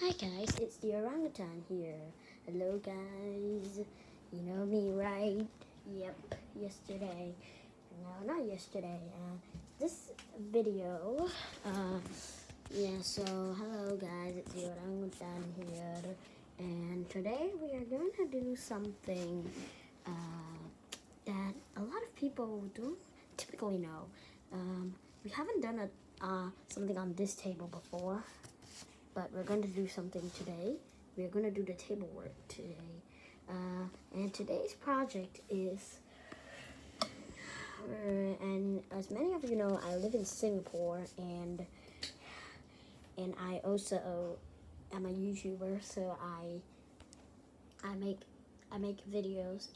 Hi guys, it's the orangutan here. Hello guys, you know me, right? Yep, yesterday. No, not yesterday. This video. So hello guys, it's the orangutan here, and today we are going to do something that a lot of people don't typically know. We haven't done something on this table before. But we're going to do something today. We're going to do the table work today. And today's project is, and as many of you know, I live in Singapore, and I also am a YouTuber, so I make videos,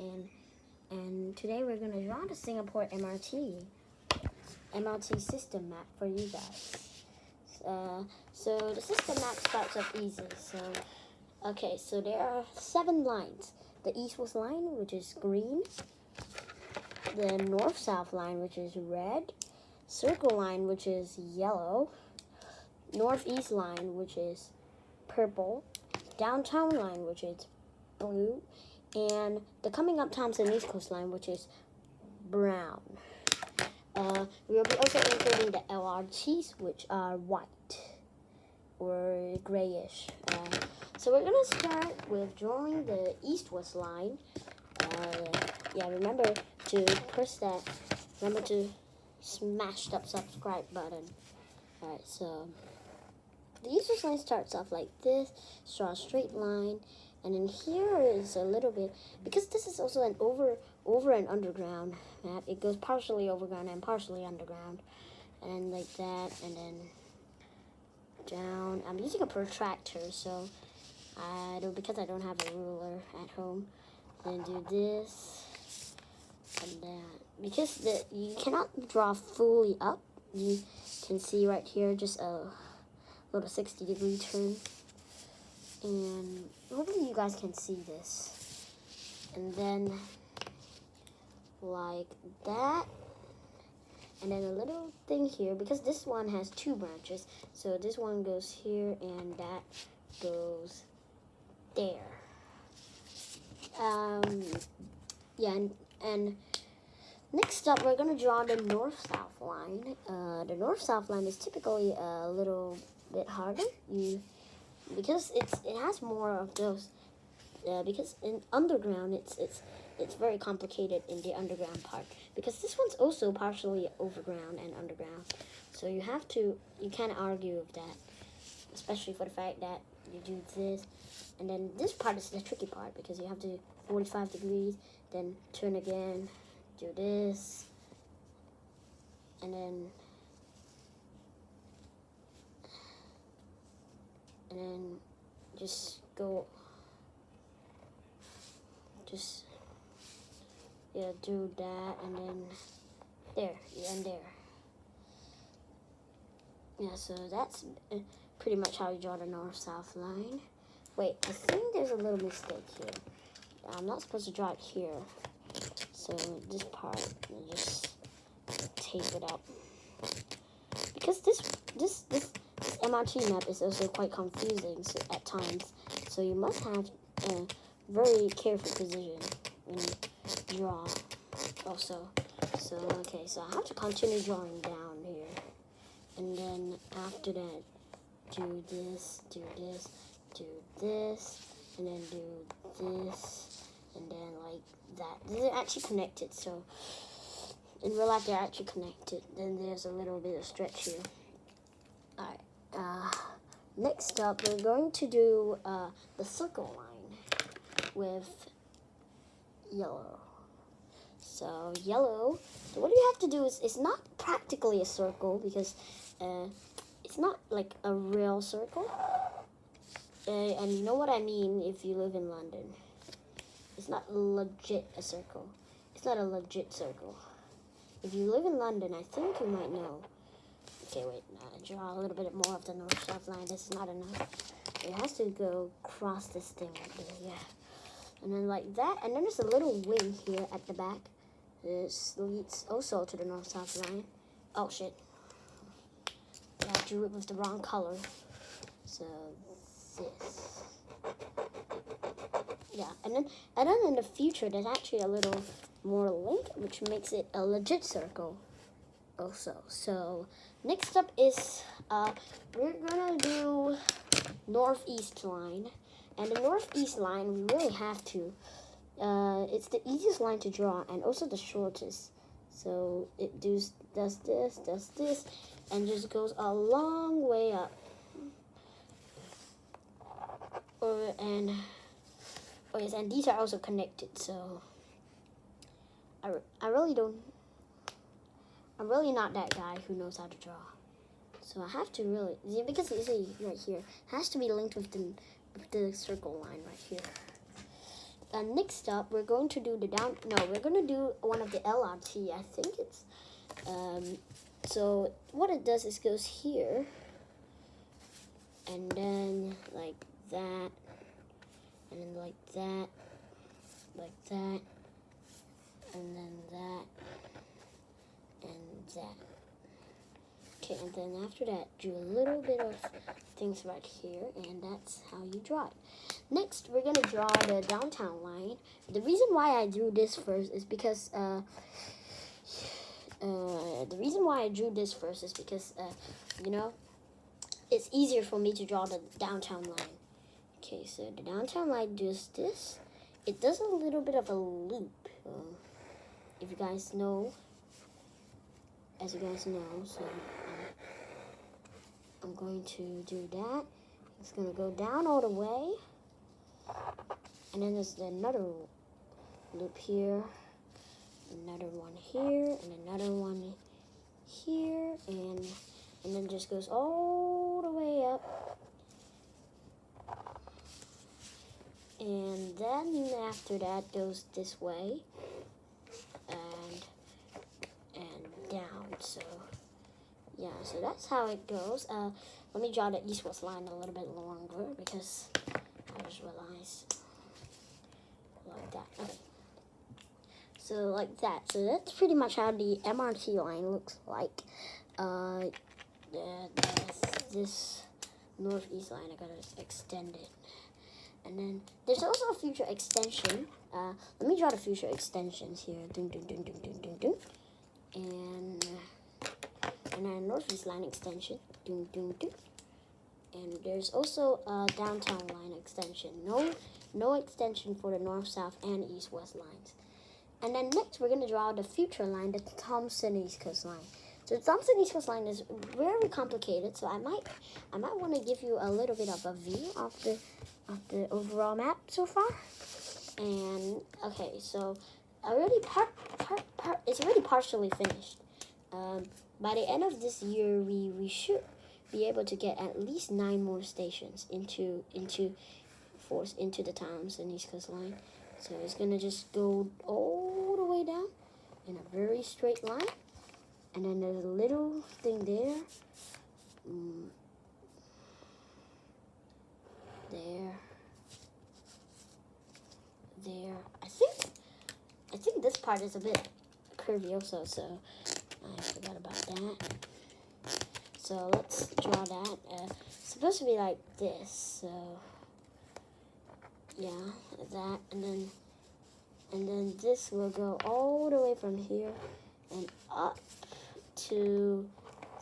and today we're going to draw the Singapore MRT system map for you guys. So the system map starts off easy. So there are 7 lines. The east-west line, which is green. The north-south line, which is red. Circle line, which is yellow. Northeast line, which is purple. Downtown line, which is blue. And the coming up Thompson East Coast line, which is brown. We will be also including the LRTs, which are white or grayish. So we're going to start with drawing the east-west line. Remember to press that. Remember to smash that subscribe button. Alright, so the east-west line starts off like this. Draw a straight line. And then here is a little bit, because this is also an over and underground map. It goes partially overground and partially underground. And like that, and then down. I'm using a protractor, so because I don't have a ruler at home. Then do this and that. Because you cannot draw fully up. You can see right here just a little 60-degree turn. And hopefully you guys can see this. And then like that. And then a little thing here, because this one has 2 branches. So this one goes here and that goes there. And next up we're going to draw the north-south line. The north-south line is typically a little bit harder. Because it has more of those, because in underground it's very complicated in the underground part, because this one's also partially overground and underground, so you can't argue with that, especially for the fact that you do this, and then this part is the tricky part, because you have to 45 degrees, then turn again, do this, and then just go, do that, and then there, you end there. Yeah, so that's pretty much how you draw the north-south line. Wait, I think there's a little mistake here. I'm not supposed to draw it here. So this part, just tape it up. Because this MRT map is also quite confusing at times, so you must have a very careful precision when you draw also. So I have to continue drawing down here, and then after that do this, do this, do this, and then do this, and then like that. They're actually connected, so in real life they're actually connected. Then there's a little bit of stretch here. Alright, next up we're going to do the circle line with yellow. So yellow, so what you have to do is, it's not practically a circle, because it's not like a real circle. And you know what I mean if you live in London. It's not legit a circle. It's not a legit circle. If you live in London, I think you might know. Okay, wait, draw a little bit more of the north-south line. This is not enough. It has to go across this thing right there, yeah. And then like that, and then there's a little wing here at the back. This leads also to the north-south line. Oh, shit. Yeah, I drew it with the wrong color. So this. Yeah, and then in the future, there's actually a little more link, which makes it a legit circle also. So next up is we're gonna do northeast line, and the northeast line we really have to. It's the easiest line to draw and also the shortest. So it does this, and just goes a long way up. And these are also connected. So I'm really not that guy who knows how to draw. So I have to really, because you see right here, it has to be linked with the circle line right here. And next up, we're going to do we're going to do one of the LRT. I think it's, so what it does is goes here, and then like that, and then like that, and then that, and that. Okay, and then after that, do a little bit of things right here, and that's how you draw it. Next, we're gonna draw the downtown line. The reason why I drew this first is because you know, it's easier for me to draw the downtown line. Okay, so the downtown line does this. It does a little bit of a loop. If you guys know, as you guys know, so I'm going to do that. It's going to go down all the way. And then there's another loop here, another one here, and another one here, and then just goes all the way up. And then after that goes this way and down. So yeah, so that's how it goes. Let me draw the east-west line a little bit longer because I just realized like that. Okay. So like that. So that's pretty much how the MRT line looks like. This northeast line, I gotta extend it. And then there's also a future extension. Let me draw the future extensions here. And then northeast line extension. And there's also a downtown line extension. No extension for the north, south, and east, west lines. And then next we're gonna draw the future line, the Thompson East Coast line. So the Thompson East Coast line is very complicated. So I might want to give you a little bit of a view of the overall map so far. And okay, so it's already partially finished. By the end of this year, we should be able to get at least 9 more stations into the Thompson East Coast line. So it's gonna just go all the way down in a very straight line, and then there's a little thing there, there. I think this part is a bit curvy also, so I forgot about that. So let's draw that. It's supposed to be like this. So yeah, that, and then this will go all the way from here and up to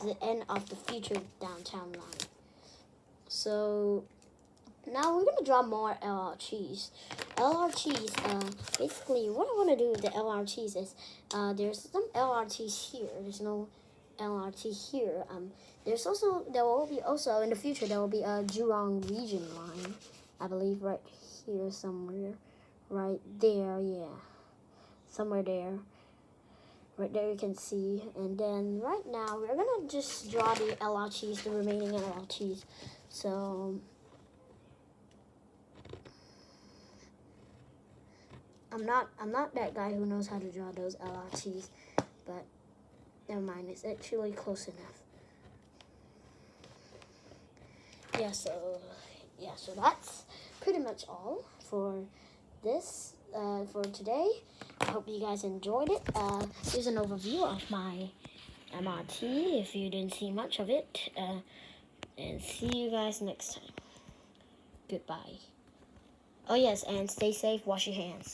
the end of the future downtown line. So now we're gonna draw more LRTs. Basically, what I want to do with the LRTs is, there's some LRTs here. There's no LRT here. There will be also in the future there will be a Jurong region line, I believe, right here somewhere, right there, yeah, somewhere there. Right there you can see. And then right now we're gonna just draw the LRTs, the remaining LRTs. So I'm not that guy who knows how to draw those LRTs, but never mind, it's actually close enough. So that's pretty much all for this for today. I hope you guys enjoyed it. Here's an overview of my MRT if you didn't see much of it, and see you guys next time. Goodbye. Oh yes, and stay safe, wash your hands.